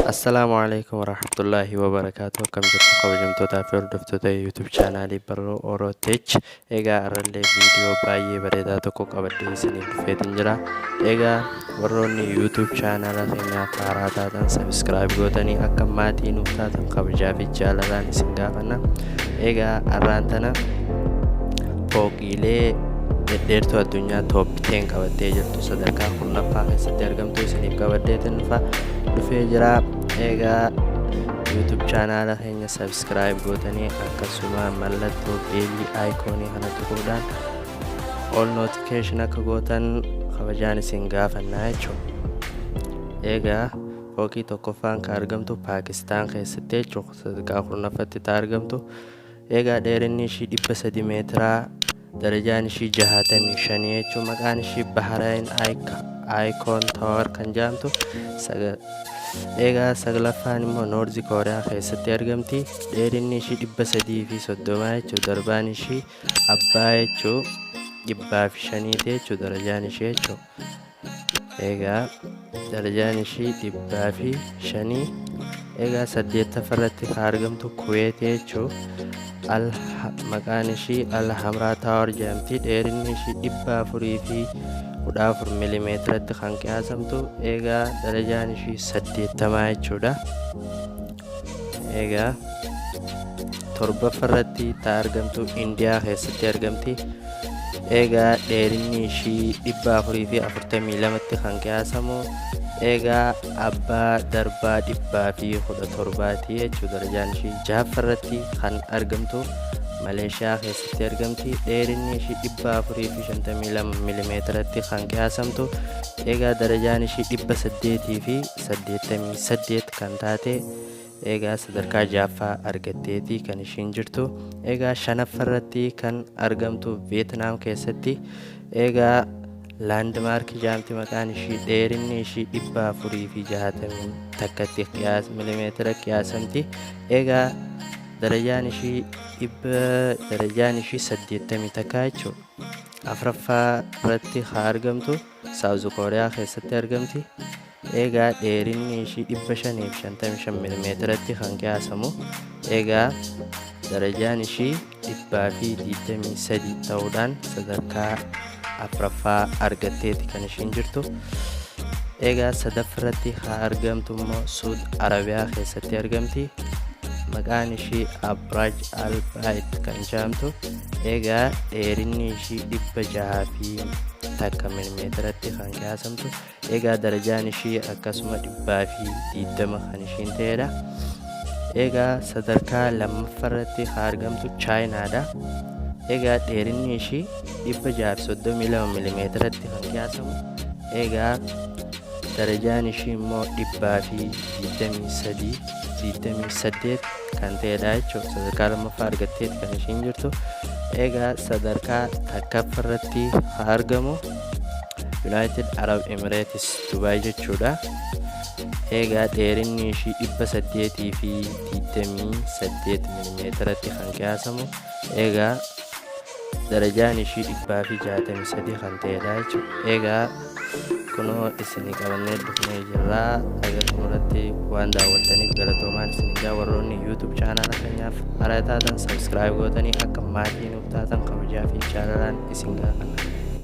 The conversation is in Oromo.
Assalamualaikum warahmatullahi wabarakatuh. Akkam jirtu kabajamtootaa fi hordoftoota YouTube chaanaalii Barruu Orooteech. Egaa irrallee viidiyoo baay'ee bareedaa tokko qabadhee isiniif dhufeetiin jira. Egaa warroonni YouTube chaanala keenyaaf haaraa taatan subscribe gootanii akka maatii nuuf taatan kabajaa fi jaalalaan isin gaafanna. Egaa har'aan tana fooqiilee dhedheertuu addunyaa top 10 qabattee jirtu sadarkaa kurnaffaa keessatti argamtu isiniif qabadheetiin dhufee jira. Egaa YouTube chaanala keenya subscribe gootanii akkasuma mallattoo beelii icon kana tuquudhaan all notification akka gootan kabajaan isin gaafannaa jechuudha. Egaa fooqii tokkoffaan kan argamtu Paakistaan keessatti jechuudha, sadarkaa kurnaffatti argamtu. Egaa dheerinni ishii 300 meetiraa, darajaan ishii 65 jechuun maqaan ishii Bahrain Icon Tower kan jedhamtu. Egaa saglaffaan immoo North Korea keessatti argamti. Dheerinni ishii 330 jechuun darbaan ishii abbaa jechuun 500 jechuun darajaan ishii jechuudha. Egaa darajaan ishii 500. Egaa 8ffaarratti kan argamtu Kuwait jechuun maqaan ishii Al-Hamraa Tower jedhamti. Dheerinni ishii 414 milimeetiratti kan qiyaasamtu. Egaa darajaan ishii 80 jechuudha. Egaa 7ffaarratti kan argamtu Indiyaa keessatti argamti. Egaa dheerinni ishii 442tti kan qiyaasamu. Egaa abbaa darbaa 117 jechuudha. Darajaan ishii 6ffaarratti kan argamtu Maleeshiyaa keessatti argamti. Dheerinni ishii 452 milimeetiratti kan qiyaasamtu. Egaa darajaan ishii 888 kan taate. Egaa sadarkaa 6ffaa argatteeti kan ishiin jirtu. Egaa 5ffaarratti kan argamtu Vietnaam keessatti. Egaa landmark jedhamti maqaan ishii. Dheerinni ishii 460 takkatti milimeetira qiyaasamti. Egaa darajaan ishii 80 takka jechuudha. 4ffaa irratti kan argamtu South Korea keessatti argamti. Egaa dheerinni ishii 555 milimeetiratti kan qiyaasamu. Egaa darajaan ishii 123 ta'uudhaan sadarkaa 4ffaa argatteeti kan ishiin jirtu. Egaa 3ffaarratti kan argamtu immoo Suud Arabiyaa keessatti argamti. Maqaan ishii Abraaj Al-Bayt kan jedhamtu. Egaa dheerinni ishii 600 takka milimeetiratti kan qiyaasamtu. Egaa darajaan ishii akkasuma 120 kan ishiin ta'edha. Egaa sadarkaa 2ffaarratti kan argamtu Chaayinaadha. Egaa dheerinni ishii 632 milimeetiratti kan qiyaasamu. Egaa darajaan ishii immoo 128 kan ta'edha jechuudha. Sadarkaa 2ffaa argatteeti kan ishiin jirtu. Egaa sadarkaa 1ffaarratti kan argamu United Arab Emirates Dubai jechuudha. Egaa dheerinni ishii 828 milimeetiratti kan qiyaasamu. Egaa darajaan ishii 163 kan ta'edha jechuudha. Egaa kunoo isinii qabannee dhufnee jirra. Agarsiisumatti waan daawwattaniif galatoomaa isin jaa. Warroonni YouTube chaanala keenyaaf haaraa taatan subscribe gootanii akka maatii nuuf taatan kabajaa fi jaalalaan isin gaafanna.